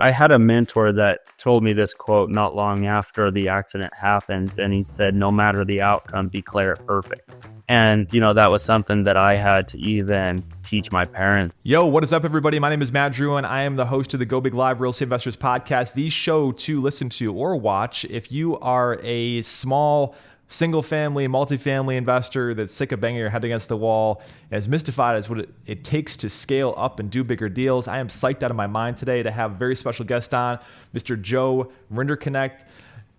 I had a mentor that told me this quote not long after the accident happened, and he said, "No matter the outcome, declare it perfect." And, that was something that I had to even teach my parents. Yo, what is up, everybody? My name is Matt Drouin. I am the host of the Go Big Live Real Estate Investors Podcast, the show to listen to or watch if you are a small single-family, multifamily investor that's sick of banging your head against the wall, as mystified as what it takes to scale up and do bigger deals. I am psyched out of my mind today to have a very special guest on, Mr. Joe Rinderknecht.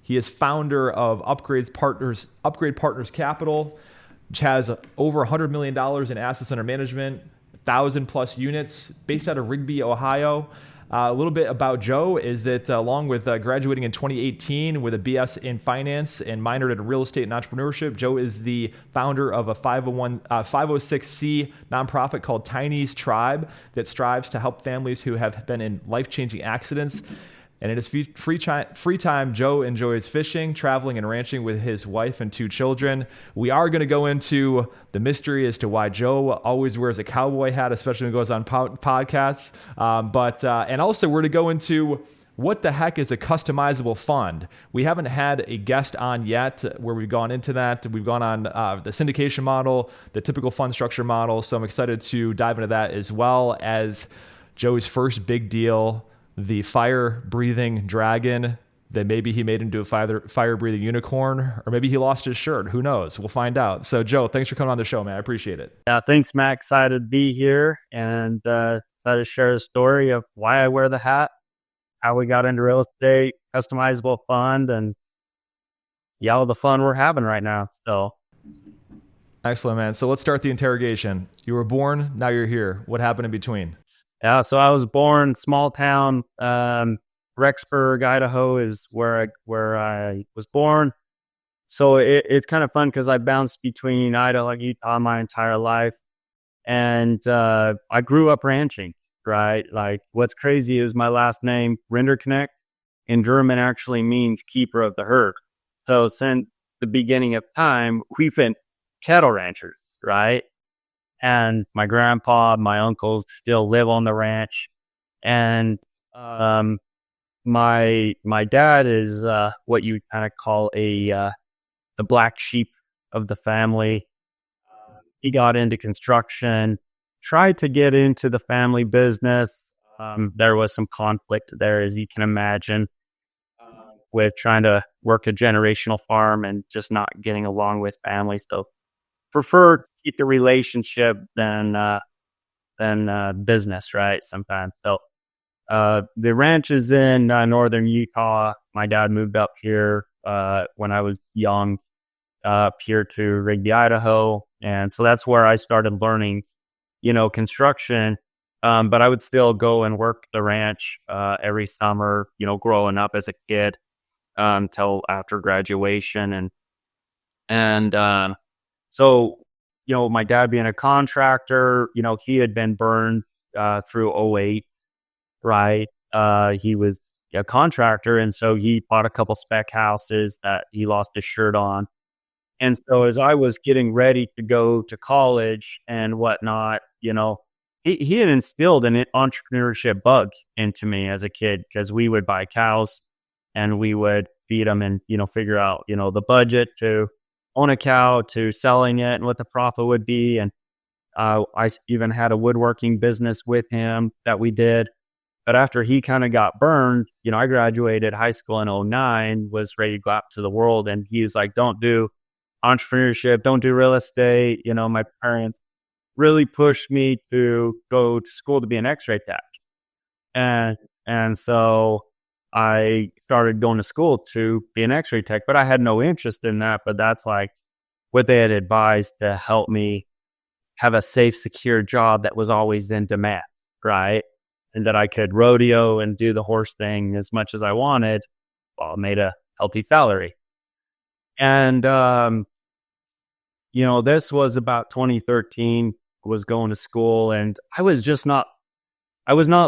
He is founder of Upgrade Partners Capital, which has over $100 million in assets under management, 1,000 plus units, based out of Rigby, Ohio. A little bit about Joe is that along with graduating in 2018 with a BS in finance and minored in real estate and entrepreneurship, Joe is the founder of a 506c nonprofit called Tiny's Tribe that strives to help families who have been in life-changing accidents. And in his free time, Joe enjoys fishing, traveling, and ranching with his wife and 2 children. We are going to go into the mystery as to why Joe always wears a cowboy hat, especially when he goes on podcasts. And also we're going to go into what the heck is a customizable fund. We haven't had a guest on yet where we've gone into that. We've gone on the syndication model, the typical fund structure model. So I'm excited to dive into that, as well as Joe's first big deal, the fire-breathing dragon that maybe he made into a fire-breathing unicorn, or maybe he lost his shirt. Who knows? We'll find out. So, Joe, thanks for coming on the show, man. I appreciate it. Yeah, thanks, Matt. Excited to be here and excited to share the story of why I wear the hat, how we got into real estate, customizable fund, and all the fun we're having right now. So, excellent, man. So let's start the interrogation. You were born, now you're here. What happened in between? Yeah, so I was born small town, Rexburg, Idaho is where I was born. So it's kind of fun because I bounced between Idaho and Utah my entire life, and I grew up ranching. Right, like what's crazy is my last name Rinderknecht in German actually means keeper of the herd. So since the beginning of time, we've been cattle ranchers, right? And my grandpa, my uncles still live on the ranch. And my dad is what you kind of call the black sheep of the family. He got into construction, tried to get into the family business. There was some conflict there, as you can imagine, with trying to work a generational farm and just not getting along with family. So prefer to keep the relationship than business, right? Sometimes. So the ranch is in northern Utah. My dad moved up here when I was young, up here to Rigby, Idaho, and so that's where I started learning, construction. But I would still go and work the ranch every summer, growing up as a kid until after graduation, and so, my dad being a contractor, he had been burned through '08, right? He was a contractor, and so he bought a couple spec houses that he lost his shirt on. And so as I was getting ready to go to college and whatnot, he had instilled an entrepreneurship bug into me as a kid, because we would buy cows and we would feed them and, figure out, the budget to own a cow, to selling it and what the profit would be. And I even had a woodworking business with him that we did. But after he kind of got burned, I graduated high school in '09, was ready to go out to the world. And he's like, don't do entrepreneurship, don't do real estate. My parents really pushed me to go to school to be an x-ray tech. And so I started going to school to be an x-ray tech, but I had no interest in that. But that's like what they had advised to help me have a safe, secure job that was always in demand, right? And that I could rodeo and do the horse thing as much as I wanted while I made a healthy salary. And, this was about 2013, was going to school, and I was not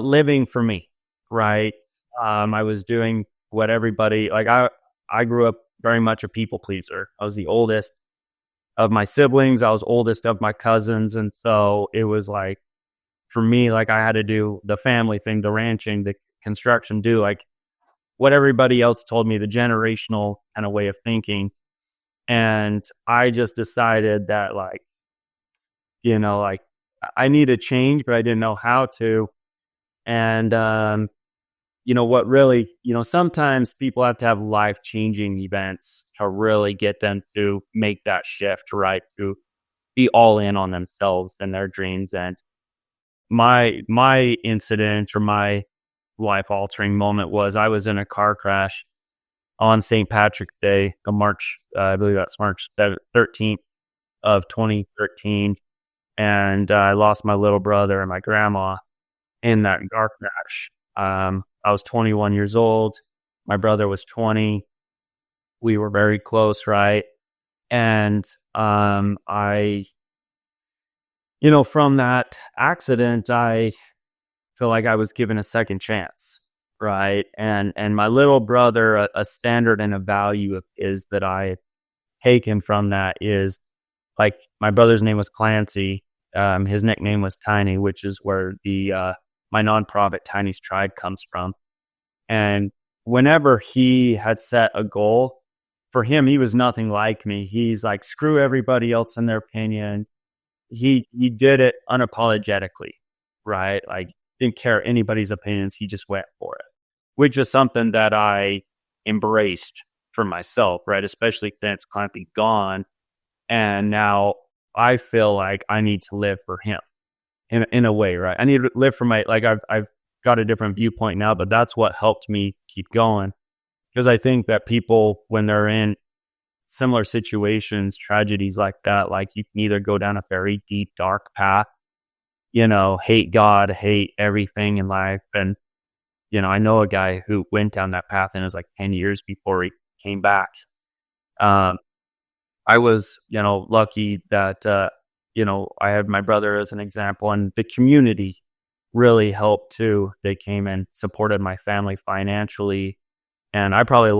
living for me, right? I was doing what everybody, I grew up very much a people pleaser. I was the oldest of my siblings. I was oldest of my cousins. And so it was like, for me, I had to do the family thing, the ranching, construction do, like what everybody else told me, the generational kind of way of thinking. And I just decided that, like, like I need to change, but I didn't know how to. And, what really, sometimes people have to have life changing events to really get them to make that shift, right? To be all in on themselves and their dreams. And my incident or my life altering moment was I was in a car crash on St. Patrick's Day, I believe that's March 13th of 2013. And I lost my little brother and my grandma in that car crash. I was 21 years old. My brother was 20. We were very close, right? And from that accident, I feel like I was given a second chance, right? And my little brother, a standard and a value is that I taken from that is, like, my brother's name was Clancy. His nickname was Tiny, which is where the my nonprofit Tiny's Tribe comes from. And whenever he had set a goal, for him, he was nothing like me. He's like, screw everybody else and their opinions. He did it unapologetically, right? Like, didn't care anybody's opinions. He just went for it, which is something that I embraced for myself, right? Especially since Clancy gone. And now I feel like I need to live for him in a way, right? I need to live for I've got a different viewpoint now, but that's what helped me keep going. Because I think that people, when they're in similar situations, tragedies like that, like, you can either go down a very deep, dark path, hate God, hate everything in life. And, I know a guy who went down that path and it was like 10 years before he came back. I was, lucky that, I had my brother as an example, and the community really helped too. They came and supported my family financially. And I probably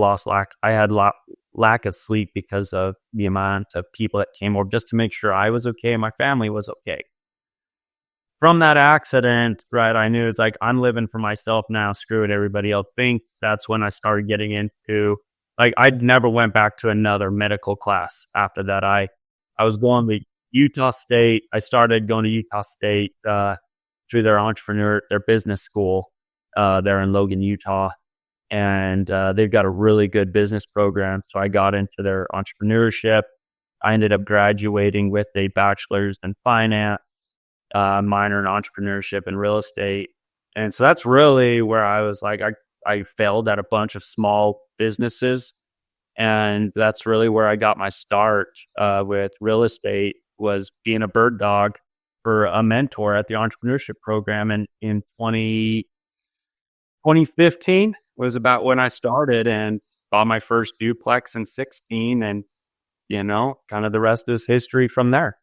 I had lack of sleep because of the amount of people that came over just to make sure I was okay and my family was okay. From that accident, right, I knew it's like, I'm living for myself now. Screw it, everybody else thinks. That's when I started getting into, like, I never went back to another medical class after that. I was going to Utah State. I started going to Utah State through their business school there in Logan, Utah. And they've got a really good business program. So I got into their entrepreneurship. I ended up graduating with a bachelor's in finance, minor in entrepreneurship and real estate. And so that's really where I was like, I failed at a bunch of small businesses. And that's really where I got my start with real estate, was being a bird dog for a mentor at the entrepreneurship program. And in 2015 was about when I started and bought my first duplex in 16. And, kind of the rest is history from there.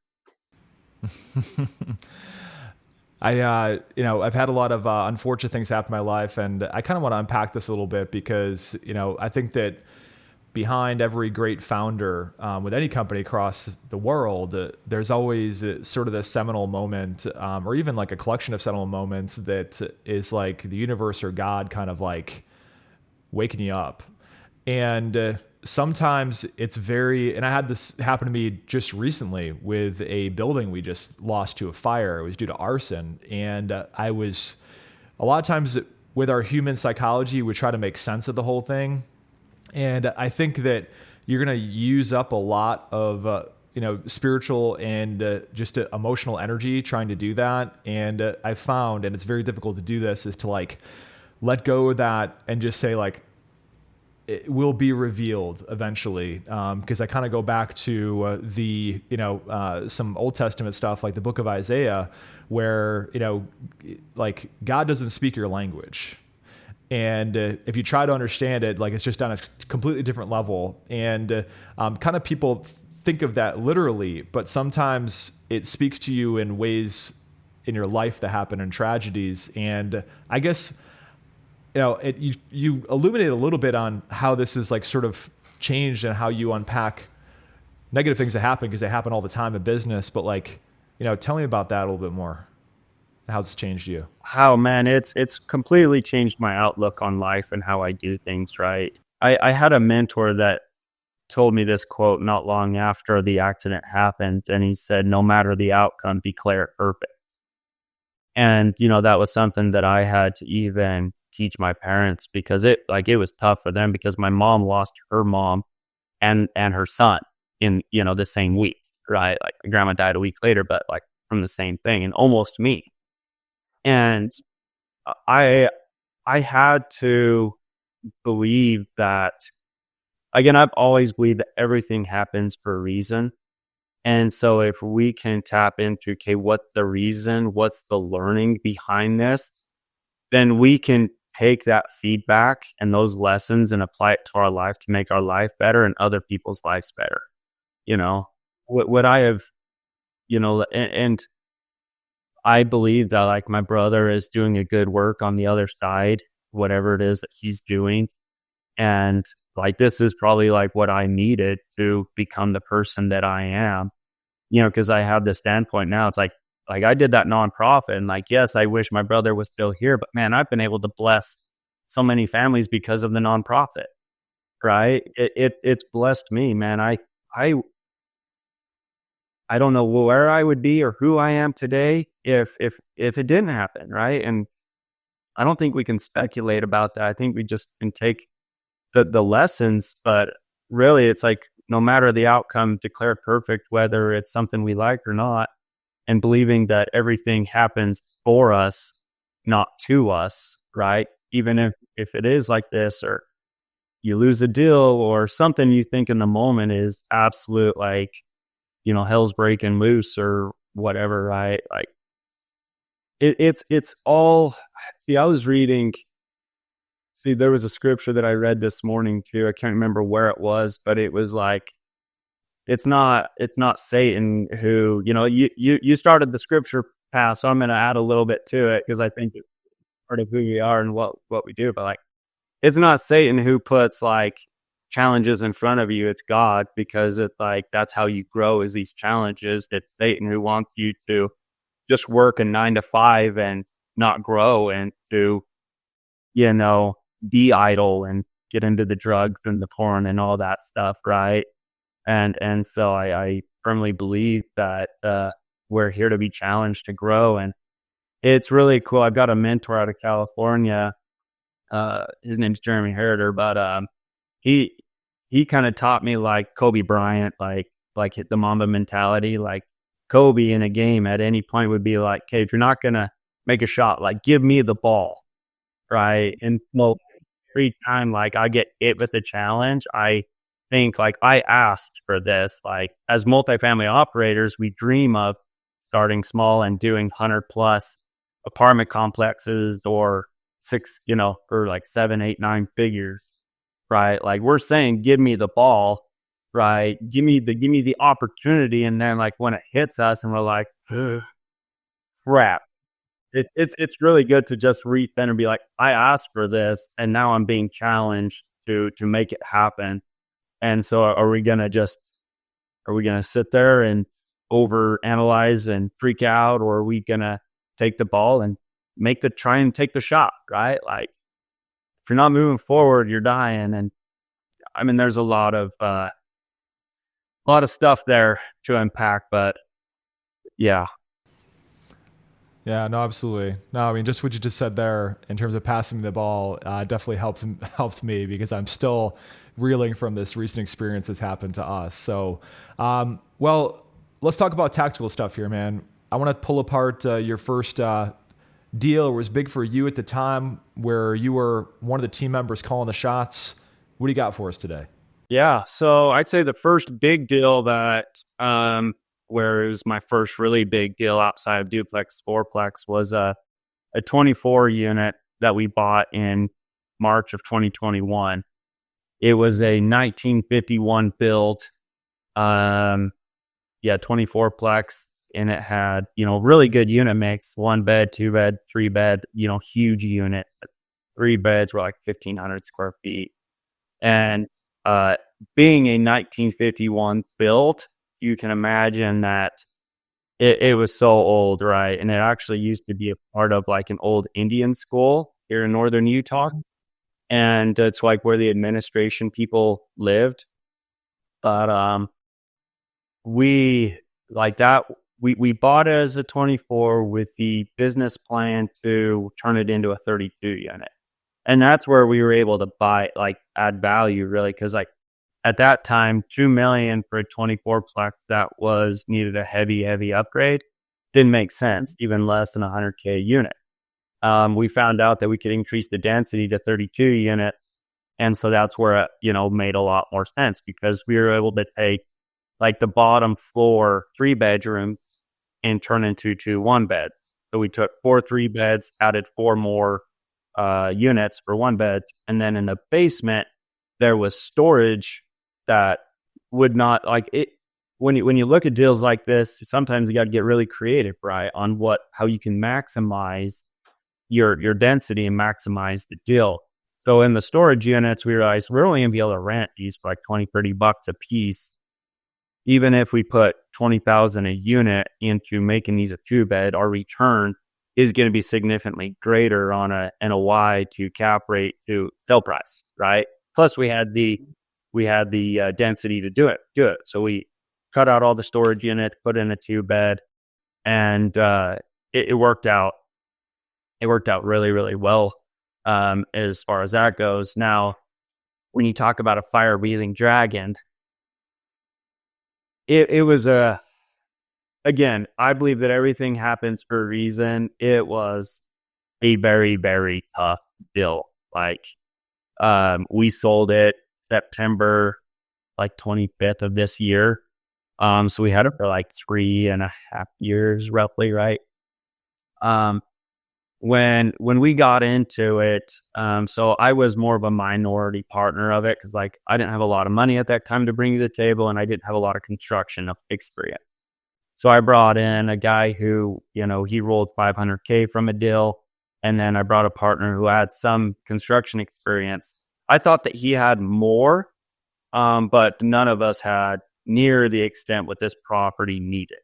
I've had a lot of unfortunate things happen in my life, and I kind of want to unpack this a little bit because, I think that behind every great founder with any company across the world, there's always sort of this seminal moment, or even like a collection of seminal moments that is like the universe or God kind of like waking you up. And sometimes it's and I had this happen to me just recently with a building we just lost to a fire. It was due to arson. And a lot of times with our human psychology, we try to make sense of the whole thing. And I think that you're going to use up a lot of, spiritual and just emotional energy trying to do that. And I found, and it's very difficult to do this, is to like let go of that and just say like, it will be revealed eventually. Because I kind of go back to some Old Testament stuff like the book of Isaiah, where, like God doesn't speak your language. And if you try to understand it, like it's just on a completely different level. And kind of people think of that literally, but sometimes it speaks to you in ways in your life that happen in tragedies. And I guess, you illuminate a little bit on how this is like sort of changed and how you unpack negative things that happen, because they happen all the time in business. But like, tell me about that a little bit more. How's it's changed you? How, man, it's completely changed my outlook on life and how I do things, right? I had a mentor that told me this quote not long after the accident happened, and he said, "No matter the outcome, declare it perfect." And, that was something that I had to even teach my parents because it was tough for them because my mom lost her mom and her son in, the same week, right? Like my grandma died a week later, but like from the same thing and almost me. And I I had to believe that again, I've always believed that everything happens for a reason. And so if we can tap into, okay, what's the reason? What's the learning behind this? Then we can take that feedback and those lessons and apply it to our life to make our life better and other people's lives better. You know, what I have, and I believe that like my brother is doing a good work on the other side, whatever it is that he's doing. And like, this is probably like what I needed to become the person that I am, because I have this standpoint now. It's like I did that nonprofit and like, yes, I wish my brother was still here, but man, I've been able to bless so many families because of the nonprofit, right? It's blessed me, man. I I don't know where I would be or who I am today if it didn't happen, right? And I don't think we can speculate about that. I think we just can take the lessons, but really it's like no matter the outcome, declare it perfect, whether it's something we like or not, and believing that everything happens for us, not to us, right? Even if it is like this, or you lose a deal or something you think in the moment is absolute, like, hell's breaking loose or whatever, right? Like it's all. See, I was reading. See, there was a scripture that I read this morning too. I can't remember where it was, but it was like it's not Satan who, you started the scripture pass, so I'm going to add a little bit to it because I think it's part of who we are and what we do. But like, it's not Satan who puts like challenges in front of you. It's God, because it's like that's how you grow is these challenges. It's Satan who wants you to just work a 9 to 5 and not grow and to, you know, be idle and get into the drugs and the porn and all that stuff, right? And so I firmly believe that we're here to be challenged to grow, and it's really cool. I've got a mentor out of California. His name's Jeremy Heriter, but he he kind of taught me like Kobe Bryant, like hit the Mamba mentality. Like Kobe in a game at any point would be like, "Okay, if you're not gonna make a shot, like give me the ball, right?" And well, every time like I get hit with a challenge, I think like I asked for this. Like as multifamily operators, we dream of starting small and doing 100+ apartment complexes or six, or like 7, 8, 9 figures, right? Like we're saying, give me the ball, right? Give me the opportunity. And then like when it hits us and we're like, crap. It's really good to just reach in and be like, I asked for this and now I'm being challenged to make it happen. And so are we gonna sit there and over analyze and freak out, or are we gonna take the ball and try and take the shot, right? Like if you're not moving forward, you're dying. And I mean, there's a lot of stuff there to unpack, but yeah. Yeah, no, absolutely. No, I mean, just what you just said there in terms of passing the ball definitely helped me because I'm still reeling from this recent experience that's happened to us. So, well, let's talk about tactical stuff here, man. I want to pull apart your first deal. It was big for you at the time, where you were one of the team members calling the shots. What do you got for us today? Yeah, so I'd say the first big deal where it was my first really big deal outside of duplex, fourplex was a 24 unit that we bought in March of 2021. It was a 1951 build, yeah, 24-plex, and it had, really good unit mix, 1 bed, 2 bed, 3 bed, huge unit. 3 beds were like 1,500 square feet. And being a 1951 build, you can imagine that it was so old, right? And it actually used to be a part of like an old Indian school here in northern Utah. And it's like where the administration people lived. But we like that we bought it as a 24 with the business plan to turn it into a 32 unit. And that's where we were able to buy, like, add value really, because like at that time, 2 million for a 24 plex that was needed a heavy upgrade didn't make sense, even less than 100K a unit. We found out that we could increase the density to 32 units. And so that's where it, made a lot more sense, because we were able to take like the bottom floor 3 bedrooms and turn into 2 1 beds. So we took 4 3 beds, added 4 more units for 1 bed. And then in the basement, there was storage that would not like it. When you look at deals like this, sometimes you got to get really creative, right? On how you can maximize your density and maximize the deal. So in the storage units, we realized we're only gonna be able to rent these for like 20-30 bucks a piece. Even if we put 20,000 a unit into making these a 2 bed, our return is going to be significantly greater on a NOI to cap rate to sell price, right? Plus we had the density to do it. So we cut out all the storage units, put in a 2 bed, and it worked out. It worked out really, really well as far as that goes. Now, when you talk about a fire breathing dragon, it was again, I believe that everything happens for a reason. It was a very, very tough deal. Like, we sold it September like 25th of this year. So we had it for like 3.5 years roughly, right? When we got into it, so I was more of a minority partner of it, because like I didn't have a lot of money at that time to bring to the table, and I didn't have a lot of construction experience. So I brought in a guy who, he rolled 500K from a deal, and then I brought a partner who had some construction experience. I thought that he had more, but none of us had near the extent what this property needed.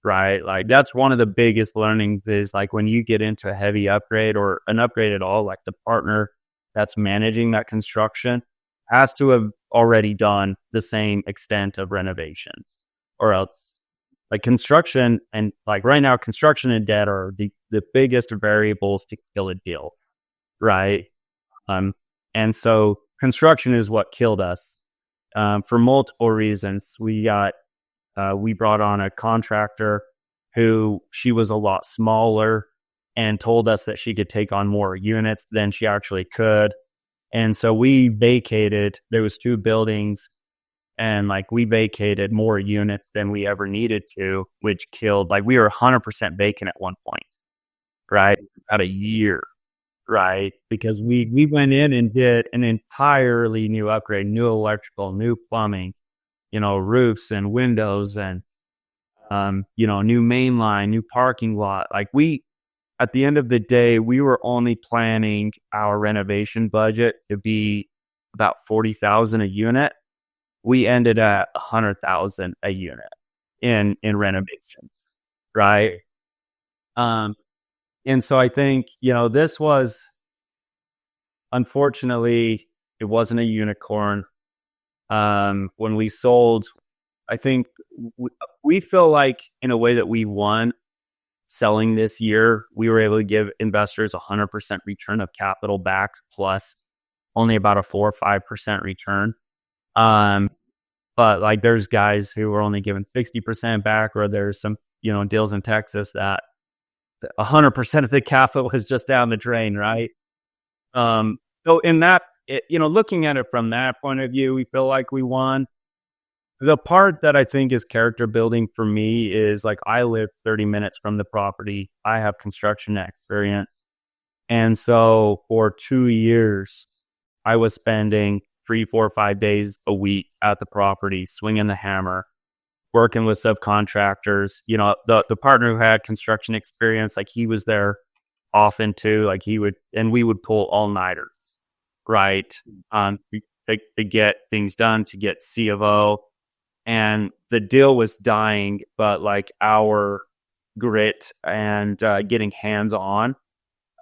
Right? Like that's one of the biggest learnings is like when you get into a heavy upgrade or an upgrade at all, like the partner that's managing that construction has to have already done the same extent of renovations, or else like construction and like right now, construction and debt are the biggest variables to kill a deal. Right. And so construction is what killed us for multiple reasons. We brought on a contractor who she was a lot smaller and told us that she could take on more units than she actually could. And so we vacated, there was 2 buildings, and like we vacated more units than we ever needed to, which killed, like we were 100% vacant at one point, right? About a year, right? Because we went in and did an entirely new upgrade, new electrical, new plumbing, roofs and windows, and new main line, new parking lot. Like at the end of the day, we were only planning our renovation budget to be about 40,000 a unit. We ended at 100,000 a unit in renovations, right? And so I think, this was, unfortunately, it wasn't a unicorn. When we sold, I think we feel like in a way that we won selling this year. We were able to give investors 100% return of capital back, plus only about a 4 or 5% return. But like there's guys who are only giving 60% back, or there's some, deals in Texas that 100% of the capital was just down the drain, right? So in that, looking at it from that point of view, we feel like we won. The part that I think is character building for me is like I live 30 minutes from the property. I have construction experience. And so for 2 years, I was spending 3, 4, 5 days a week at the property, swinging the hammer, working with subcontractors. The partner who had construction experience, like he was there often too. Like we would pull all-nighters, right? To get things done, to get C of O. and the deal was dying, but like our grit and getting hands on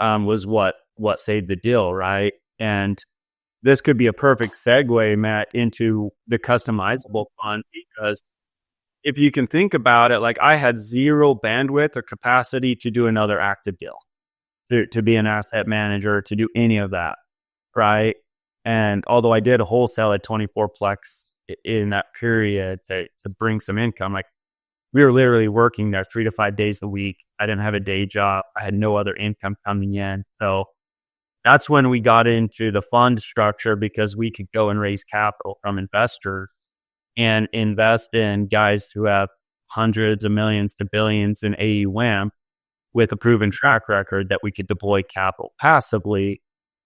was what saved the deal, right? And this could be a perfect segue, Matt, into the customizable fund, because if you can think about it, like I had zero bandwidth or capacity to do another active deal, to be an asset manager, to do any of that, right? And although I did a wholesale at 24 plex in that period to bring some income, like we were literally working there 3 to 5 days a week. I didn't have a day job. I had no other income coming in. So that's when we got into the fund structure, because we could go and raise capital from investors and invest in guys who have hundreds of millions to billions in AUM with a proven track record that we could deploy capital passively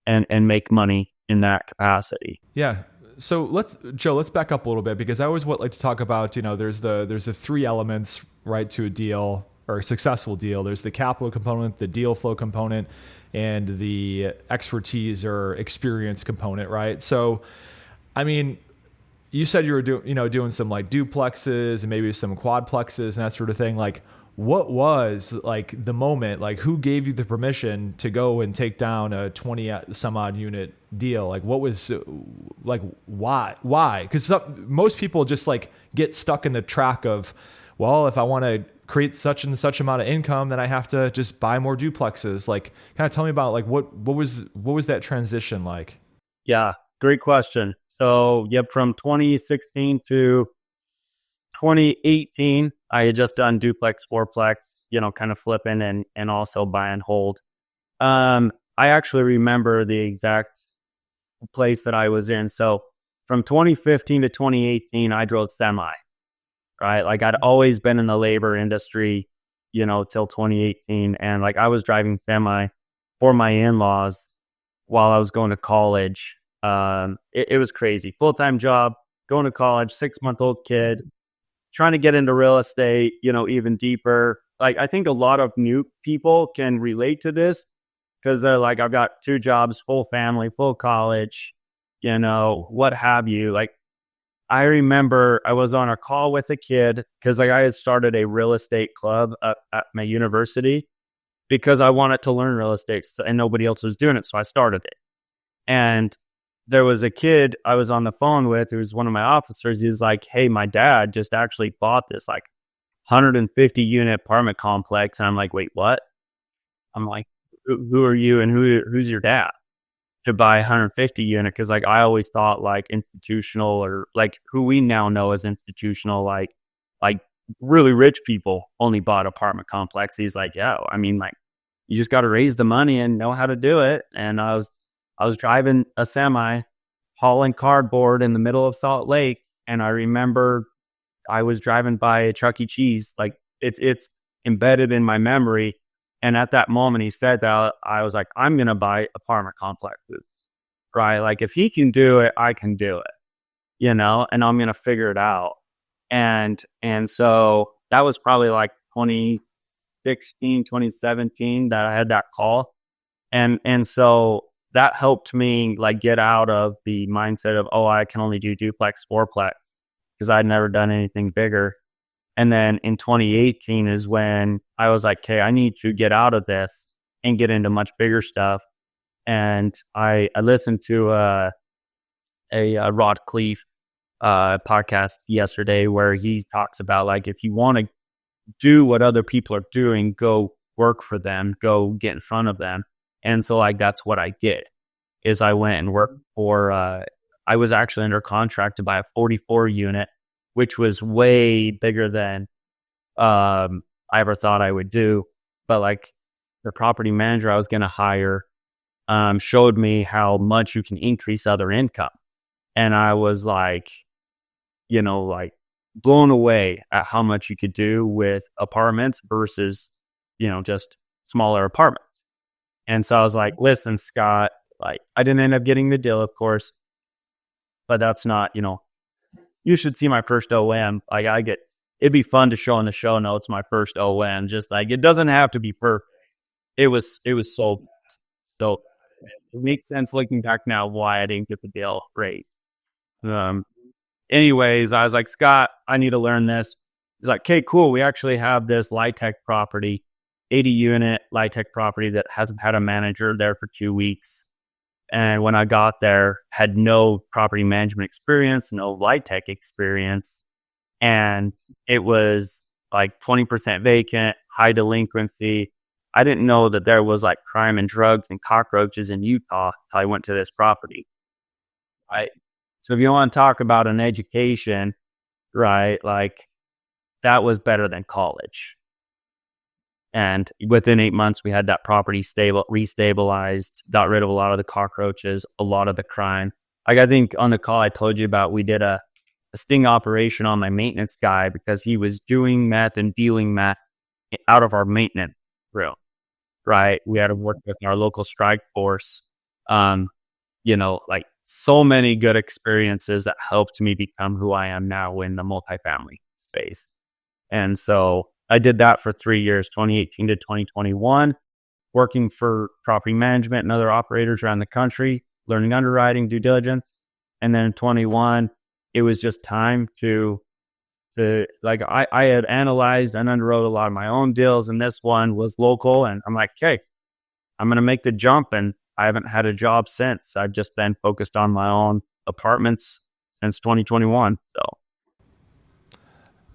and make money in that capacity. Yeah. So let's back up a little bit, because I always like to talk about, there's the three elements, right, to a deal or a successful deal. There's the capital component, the deal flow component, and the expertise or experience component, right? So, I mean, you said you were doing some like duplexes and maybe some quadplexes and that sort of thing. Like, what was like the moment, like who gave you the permission to go and take down a 20 some odd unit deal? Like, what was like, why? Because most people just like get stuck in the track of, well, if I want to create such and such amount of income, then I have to just buy more duplexes. Like, kind of tell me about like what was that transition like? Yeah, great question. So, yep, from 2016 to 2018, I had just done duplex, fourplex, kind of flipping and also buy and hold. I actually remember the exact place that I was in. So from 2015 to 2018, I drove semi, right? Like I'd always been in the labor industry, till 2018. And like I was driving semi for my in-laws while I was going to college. It was crazy. Full-time job, going to college, 6-month-old kid, trying to get into real estate, even deeper. Like I think a lot of new people can relate to this, because they're like, I've got 2 jobs, full family, full college, what have you. Like I remember I was on a call with a kid, because like I had started a real estate club at my university, because I wanted to learn real estate and nobody else was doing it. So I started it. And there was a kid I was on the phone with who was one of my officers. He's like, hey, my dad just actually bought this like 150 unit apartment complex. And I'm like, wait, what? I'm like, who are you and who's your dad to buy 150 unit? Because like I always thought like institutional, or like who we now know as institutional, like really rich people only bought apartment complex. He's like, yeah, I mean, like you just got to raise the money and know how to do it. And I was driving a semi, hauling cardboard in the middle of Salt Lake, and I remember I was driving by a Chuck E. Cheese. Like it's embedded in my memory. And at that moment he said that, I was like, I'm gonna buy apartment complexes, right? Like if he can do it, I can do it, and I'm gonna figure it out. And so that was probably like 2016, 2017 that I had that call. And so that helped me like get out of the mindset of, oh, I can only do duplex, fourplex, because I'd never done anything bigger. And then in 2018 is when I was like, okay, I need to get out of this and get into much bigger stuff. And I listened to a Rod Cleef podcast yesterday, where he talks about like, if you want to do what other people are doing, go work for them, go get in front of them. And so like that's what I did, is I went and worked for I was actually under contract to buy a 44 unit, which was way bigger than I ever thought I would do. But like the property manager I was going to hire showed me how much you can increase other income. And I was like, like blown away at how much you could do with apartments versus, just smaller apartments. And so I was like, listen, Scott, like I didn't end up getting the deal, of course, but that's not, you should see my first OM. Like it'd be fun to show in the show notes my first OM. Just like, it doesn't have to be perfect. It was so it makes sense looking back now why I didn't get the deal rate. anyways, I was like, Scott, I need to learn this. He's like, okay, cool. We actually have this LIHTC property, 80 unit LIHTC property that hasn't had a manager there for 2 weeks. And when I got there, had no property management experience, no LIHTC experience. And it was like 20% vacant, high delinquency. I didn't know that there was like crime and drugs and cockroaches in Utah until I went to this property. Right. So if you want to talk about an education, right, like that was better than college. And within 8 months, we had that property restabilized, got rid of a lot of the cockroaches, a lot of the crime. Like I think on the call I told you about, we did a sting operation on my maintenance guy because he was doing meth and dealing meth out of our maintenance room. Right, we had to work with our local strike force. Like so many good experiences that helped me become who I am now in the multifamily space. And so I did that for 3 years, 2018 to 2021, working for property management and other operators around the country, learning underwriting, due diligence. And then in 21, it was just time to like I had analyzed and underwrote a lot of my own deals, and this one was local. And I'm like, okay, I'm going to make the jump. And I haven't had a job since. I've just been focused on my own apartments since 2021. So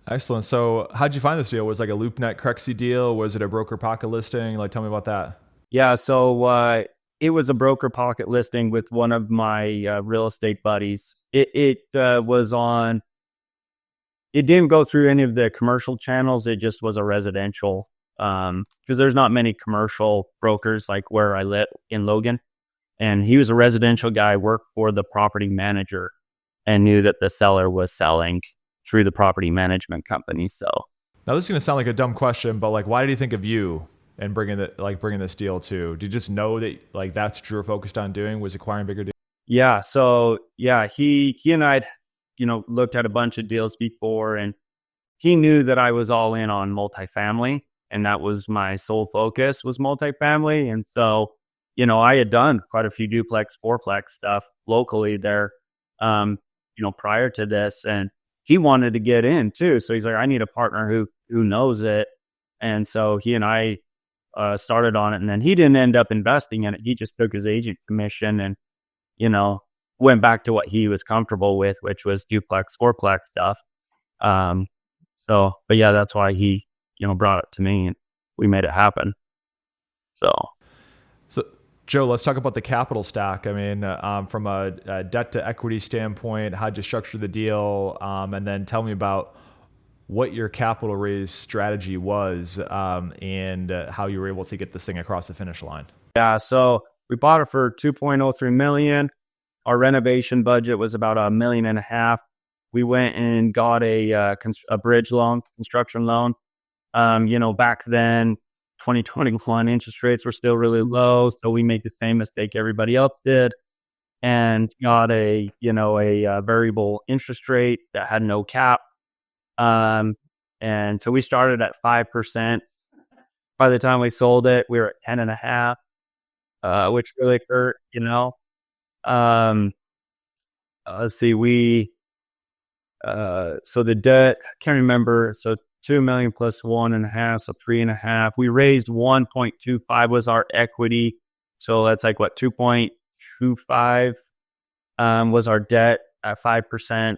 Excellent. So how'd you find this deal? Was it like a LoopNet Crexy deal? Was it a broker pocket listing? Like, tell me about that. yeah, so it was a broker pocket listing with one of my real estate buddies. It was on. It didn't go through any of the commercial channels. It just was a residential, because there's not many commercial brokers like where I live in Logan. And he was a residential guy, worked for the property manager, and knew that the seller was selling through the property management company. So Now this is going to sound like a dumb question, but like, why did he think of you and bringing this deal to? Did you just know that like that's what you were focused on doing, was acquiring bigger deals? yeah, so yeah, he and I, looked at a bunch of deals before, and he knew that I was all in on multifamily, and that was my sole focus was multifamily. And so, I had done quite a few duplex, fourplex stuff locally there, prior to this, and he wanted to get in too. So he's like, I need a partner who knows it. And so he and I started on it, and then he didn't end up investing in it. He just took his agent commission and, you know, went back to what he was comfortable with, which was duplex, fourplex stuff. But yeah, that's why he, brought it to me and we made it happen. So Joe, let's talk about the capital stack. I mean, from a debt to equity standpoint, how'd you structure the deal? And then tell me about what your capital raise strategy was, and how you were able to get this thing across the finish line. Yeah, so we bought it for $2.03 million. Our renovation budget was about $1.5 million. We went and got a bridge loan, construction loan. Back then, 2021 interest rates were still really low, so we made the same mistake everybody else did, and got a variable interest rate that had no cap. And so we started at 5%. By the time we sold it, we were at 10.5, which really hurt. Let's see, so the debt, I can't remember. So 2 million plus 1.5, so 3.5. We raised 1.25 was our equity. So that's like what, 2.25 was our debt at 5%.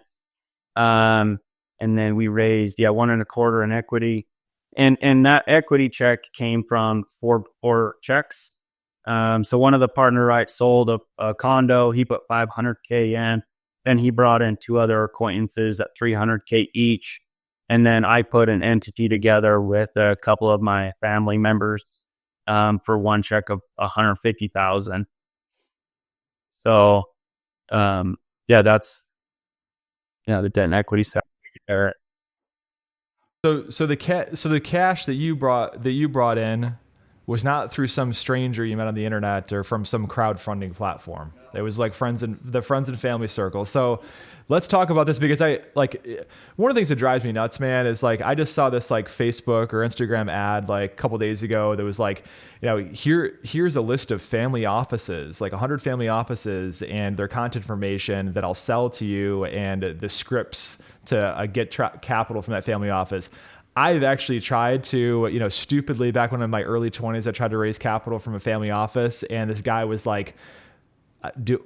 And then we raised 1.25 in equity. And that equity check came from four checks. So one of the partner sold a condo. He put $500K in. Then he brought in two other acquaintances at $300K each. And then I put an entity together with a couple of my family members for one check of $150,000. So that's the debt and equity side there. So the cash that you brought in, was not through some stranger you met on the internet or from some crowdfunding platform. It was like the friends and family circle. So let's talk about this, because I like, one of the things that drives me nuts, man, is like, I just saw this like Facebook or Instagram ad like a couple days ago that was like, here's a list of family offices, like 100 family offices and their contact information that I'll sell to you, and the scripts to get capital from that family office. I've actually tried to, stupidly, back when I'm in my early 20s, I tried to raise capital from a family office, and this guy was like,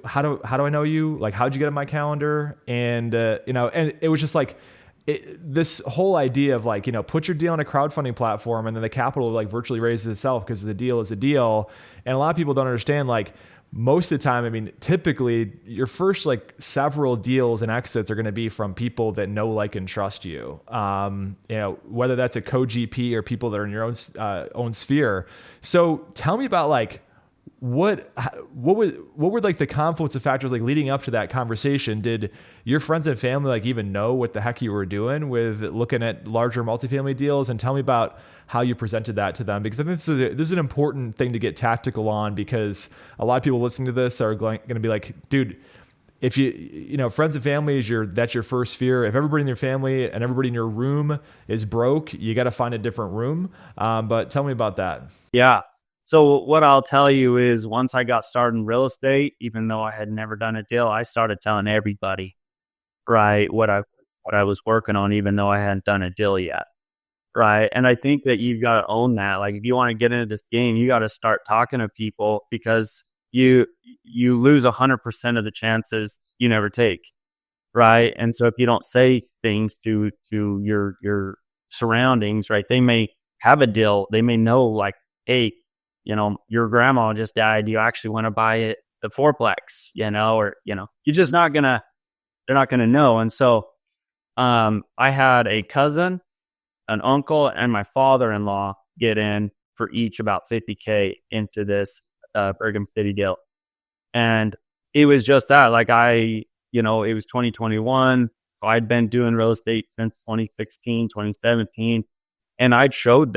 how do I know you? Like, how'd you get on my calendar? And, and it was just like, this whole idea of like, put your deal on a crowdfunding platform and then the capital like virtually raises itself because the deal is a deal. And a lot of people don't understand, like, most of the time, I mean, typically your first like several deals and exits are going to be from people that know, like, and trust you. Whether that's a co-GP or people that are in your own sphere. So tell me about like, what were like the confluence of factors like leading up to that conversation? Did your friends and family like even know what the heck you were doing with looking at larger multifamily deals? And tell me about how you presented that to them, because I think this is an important thing to get tactical on, because a lot of people listening to this are going to be like, dude, if friends and family that's your first fear. If everybody in your family and everybody in your room is broke, you got to find a different room. But tell me about that. Yeah. So what I'll tell you is, once I got started in real estate, even though I had never done a deal, I started telling everybody, right, what I was working on, even though I hadn't done a deal yet. Right. And I think that you've got to own that. Like, if you want to get into this game, you got to start talking to people, because you lose 100% of the chances you never take. Right. And so if you don't say things to your surroundings, right, they may have a deal. They may know, like, hey, your grandma just died. You actually want to buy it, the fourplex, or, you're just not they're not going to know. And so, I had a cousin, an uncle, and my father-in-law get in for each about $50K into this, Brigham City deal. And it was just that, like, it was 2021. I'd been doing real estate since 2016, 2017. And I'd showed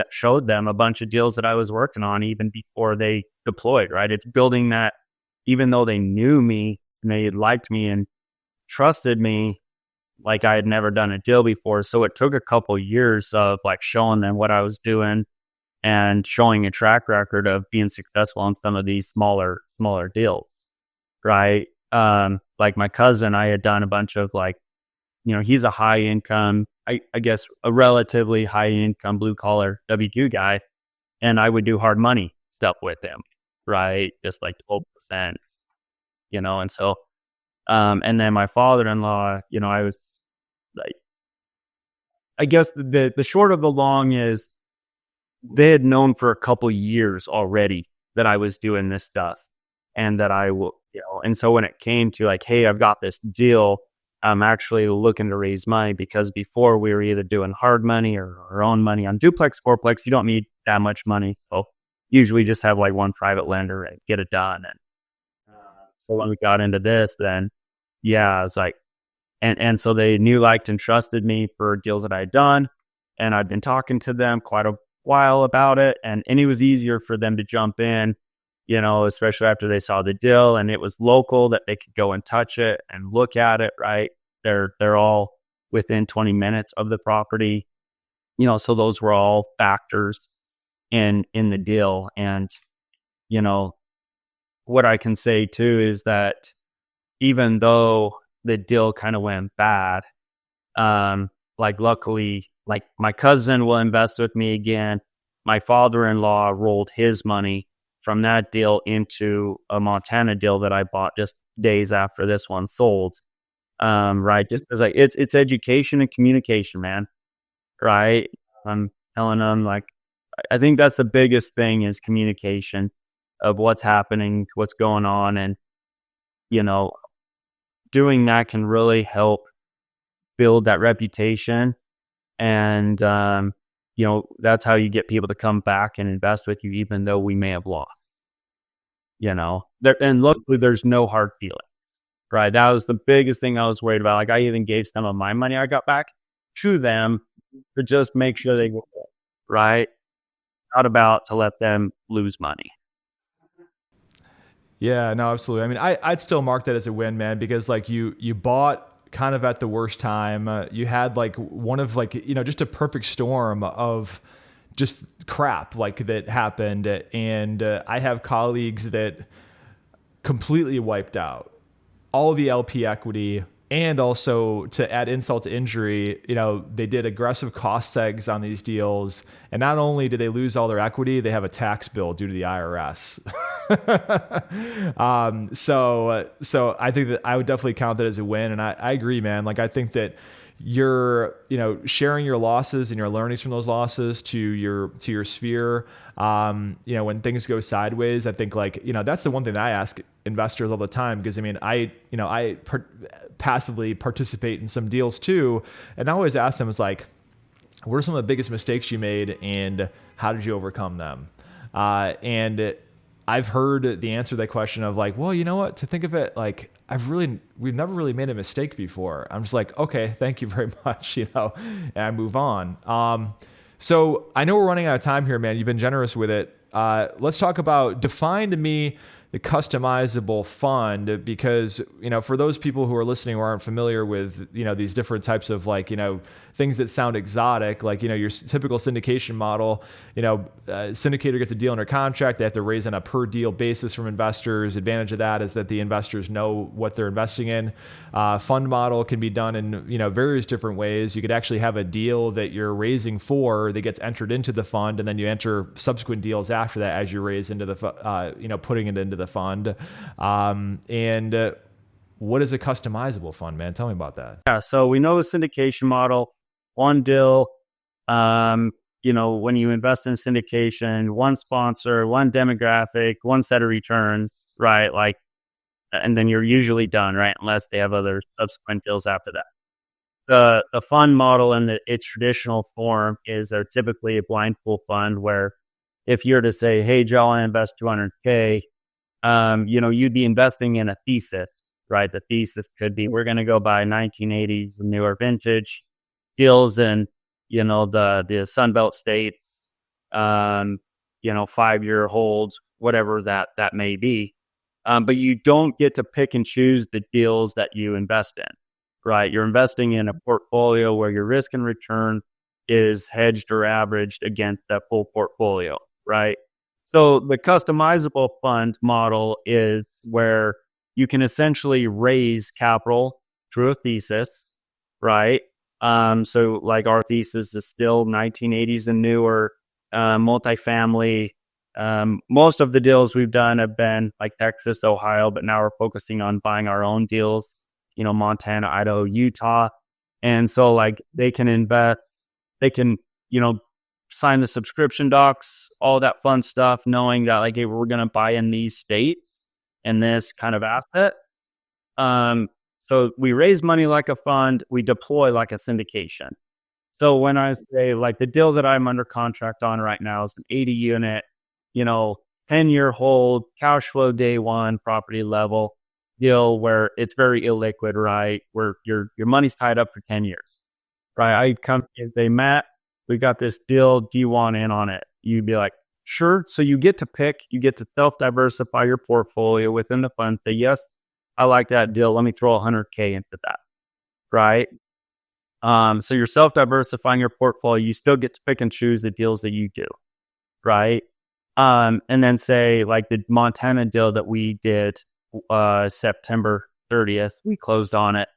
them a bunch of deals that I was working on even before they deployed, right? It's building that, even though they knew me and they liked me and trusted me, like I had never done a deal before. So it took a couple years of like showing them what I was doing and showing a track record of being successful on some of these smaller deals, right? Like my cousin, I had done a bunch of like, he's a high income, I guess a relatively high income blue collar W2 guy. And I would do hard money stuff with him, right? Just like 12%, and so, and then my father-in-law, I was like, I guess the short of the long is, they had known for a couple years already that I was doing this stuff, and that I will, and so when it came to like, hey, I've got this deal, I'm actually looking to raise money, because before we were either doing hard money or our own money on duplex, fourplex. You don't need that much money. So usually just have like one private lender and get it done. And so when we got into this, then I was like, and so they knew, liked, and trusted me for deals that I had done. And I'd been talking to them quite a while about it. And it was easier for them to jump in, especially after they saw the deal and it was local, that they could go and touch it and look at it, right? They're all within 20 minutes of the property, so those were all factors in the deal. And, what I can say too is that even though the deal kind of went bad, like luckily, like my cousin will invest with me again. My father-in-law rolled his money from that deal into a Montana deal that I bought just days after this one sold. Right. Just because like it's education and communication, man. Right. I'm telling them, like, I think that's the biggest thing is communication of what's happening, what's going on. And, doing that can really help build that reputation. And, that's how you get people to come back and invest with you, even though we may have lost, and luckily there's no hard feeling, right? That was the biggest thing I was worried about. Like, I even gave some of my money I got back to them to just make sure they go, right? not about to let them lose money. Yeah, no, absolutely. I mean, I'd still mark that as a win, man, because like you bought kind of at the worst time. You had like one of like, just a perfect storm of just crap like that happened. And I have colleagues that completely wiped out all the LP equity. And also to add insult to injury, they did aggressive cost segs on these deals. And not only did they lose all their equity, they have a tax bill due to the IRS. So I think that I would definitely count that as a win. And I agree, man. Like, I think that you're, sharing your losses and your learnings from those losses to your sphere. When things go sideways, I think like, that's the one thing that I ask investors all the time, because I mean, I passively participate in some deals too. And I always ask them, is like, what are some of the biggest mistakes you made and how did you overcome them? And I've heard the answer to that question of like, well, you know what, to think of it, like we've never really made a mistake before. I'm just like, okay, thank you very much, and I move on. So I know we're running out of time here, man. You've been generous with it. Let's talk about, define to me the customizable fund, because, for those people who are listening who aren't familiar with, these different types of like, things that sound exotic, like, your typical syndication model, syndicator gets a deal under contract. They have to raise on a per deal basis from investors. Advantage of that is that the investors know what they're investing in. Fund model can be done in, various different ways. You could actually have a deal that you're raising for that gets entered into the fund, and then you enter subsequent deals after that as you raise into the, putting it into the fund. What is a customizable fund, man? Tell me about that. Yeah. So we know the syndication model, one deal, when you invest in syndication, one sponsor, one demographic, one set of returns, right? Like, and then you're usually done, right? Unless they have other subsequent deals after that. The fund model in its traditional form is they're typically a blind pool fund, where if you're to say, hey, Joe, I invest 200K, you'd be investing in a thesis, right? The thesis could be, we're going to go buy 1980s and newer vintage deals in, the Sunbelt states, 5-year holds, whatever that may be. But you don't get to pick and choose the deals that you invest in, right? You're investing in a portfolio where your risk and return is hedged or averaged against that full portfolio, right? So the customizable fund model is where you can essentially raise capital through a thesis, right? So like our thesis is still 1980s and newer, multifamily. Most of the deals we've done have been like Texas, Ohio, but now we're focusing on buying our own deals, Montana, Idaho, Utah. And so like they can invest, they can, sign the subscription docs, all that fun stuff, knowing that like, hey, we're going to buy in these states and this kind of asset. So we raise money like a fund, we deploy like a syndication. So when I say like the deal that I'm under contract on right now is an 80 unit, 10-year hold, cash flow day one, property level deal where it's very illiquid, right? Where your money's tied up for 10 years, right? I come, if they Matt, we got this deal. Do you want in on it? You'd be like, sure. So you get to pick, you get to self-diversify your portfolio within the fund. Say, yes, I like that deal. Let me throw 100K into that, right? So you're self-diversifying your portfolio. You still get to pick and choose the deals that you do, right? And then say like the Montana deal that we did September 30th, we closed on it,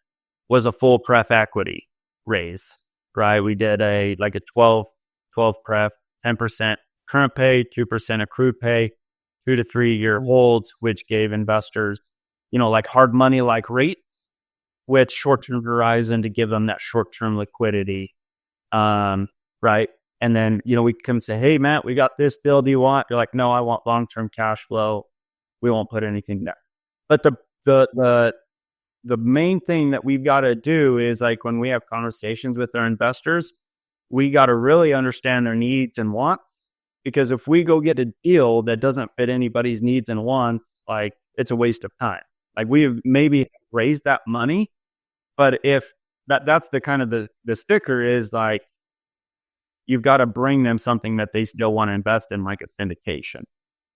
was a full pref equity raise, right? We did a 12 pref, 10% current pay, 2% accrued pay, 2 to 3 year holds, which gave investors, like hard money like rate with short-term horizon to give them that short-term liquidity. Right. And then, we come say, hey, Matt, we got this deal. Do you want? You're like, no, I want long-term cash flow. We won't put anything there. But the main thing that we've got to do is like when we have conversations with our investors, we got to really understand their needs and wants. Because if we go get a deal that doesn't fit anybody's needs and wants, like it's a waste of time. Like we maybe raised that money, but if that's the kind of the sticker is like, you've got to bring them something that they still want to invest in, like a syndication.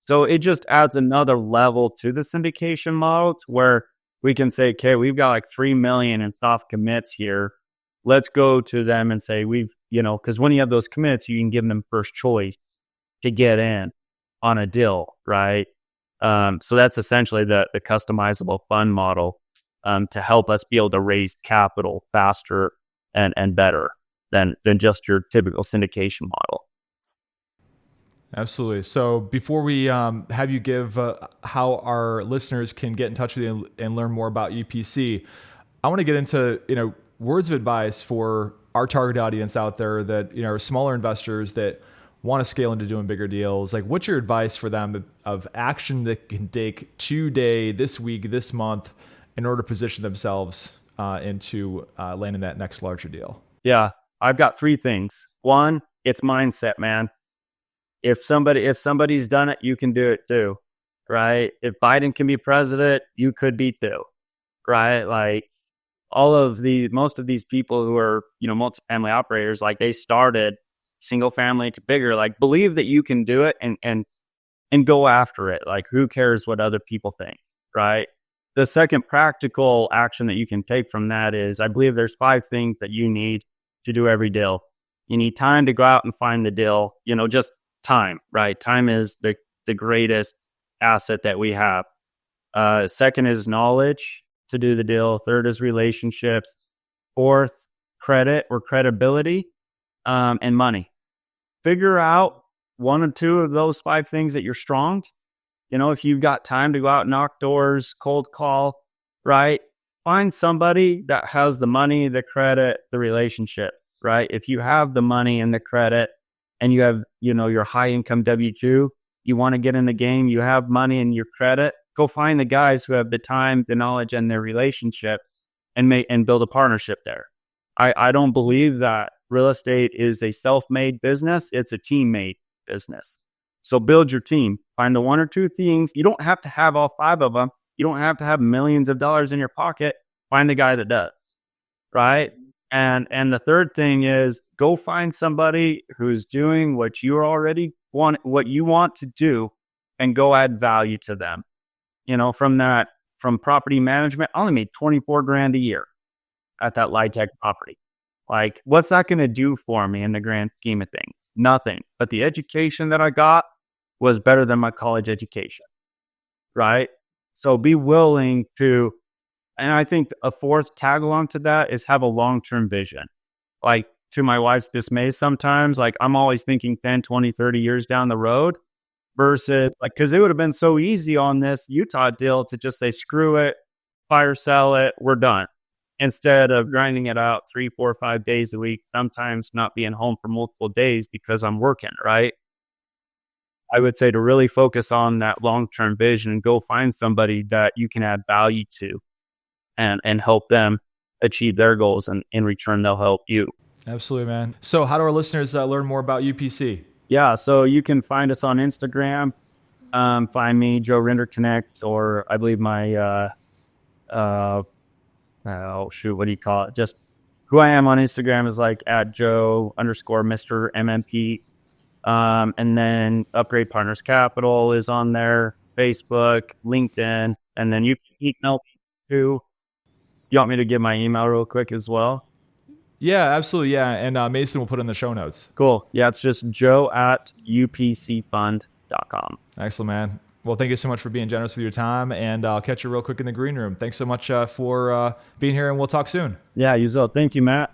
So it just adds another level to the syndication model to where we can say, okay, we've got like 3 million in soft commits here. Let's go to them and say, because when you have those commits, you can give them first choice to get in on a deal, right? So that's essentially the customizable fund model to help us be able to raise capital faster and better than just your typical syndication model. Absolutely. So before we have you give how our listeners can get in touch with you and learn more about UPC, I want to get into words of advice for our target audience out there that are smaller investors that want to scale into doing bigger deals. Like, what's your advice for them of action that can take today, this week, this month, in order to position themselves into landing that next larger deal? Yeah, I've got 3 things. 1, it's mindset, man. If somebody's done it, you can do it too, right? If Biden can be president, you could be too, right? Like most of these people who are, multifamily operators, like they started single family to bigger, like believe that you can do it and go after it. Like, who cares what other people think, right? The second practical action that you can take from that is, I believe there's 5 things that you need to do every deal. You need time to go out and find the deal, just time, right? Time is the greatest asset that we have. Second is knowledge to do the deal. Third is relationships. Fourth, credit or credibility, and money. Figure out 1 or 2 of those 5 things that you're strong. If you've got time to go out and knock doors, cold call, right? Find somebody that has the money, the credit, the relationship, right? If you have the money and the credit and you have, your high income W-2, you want to get in the game, you have money and your credit, go find the guys who have the time, the knowledge, and their relationship and build a partnership there. I don't believe that real estate is a self-made business. It's a team-made business. So build your team. Find the 1 or 2 things. You don't have to have all 5 of them. You don't have to have millions of dollars in your pocket. Find the guy that does, right? And the third thing is, go find somebody who's doing what you want to do, and go add value to them. From property management, I only made $24,000 a year at that LIHTC property. Like, what's that going to do for me in the grand scheme of things? Nothing. But the education that I got was better than my college education, right? So be willing to, and I think a 4th tag along to that is have a long-term vision. Like, to my wife's dismay sometimes, like, I'm always thinking 10, 20, 30 years down the road versus, like, because it would have been so easy on this Utah deal to just say, screw it, fire sell it, we're done. Instead of grinding it out 3, 4, 5 days a week, sometimes not being home for multiple days because I'm working, right? I would say to really focus on that long-term vision and go find somebody that you can add value to and help them achieve their goals. And in return, they'll help you. Absolutely, man. So how do our listeners learn more about UPC? Yeah, so you can find us on Instagram. Find me, Joe Rinderknecht, or I believe my, what do you call it? Just who I am on Instagram is like @Joe_Mr. MMP. And then Upgrade Partners Capital is on there, Facebook, LinkedIn, and then you can email me too. You want me to give my email real quick as well? Yeah, absolutely. Yeah. And Mason will put in the show notes. Cool. Yeah, it's just joe@upcfund.com. Excellent, man. Well, thank you so much for being generous with your time, and I'll catch you real quick in the green room. Thanks so much for being here, and we'll talk soon. Yeah, you will. Thank you, Matt.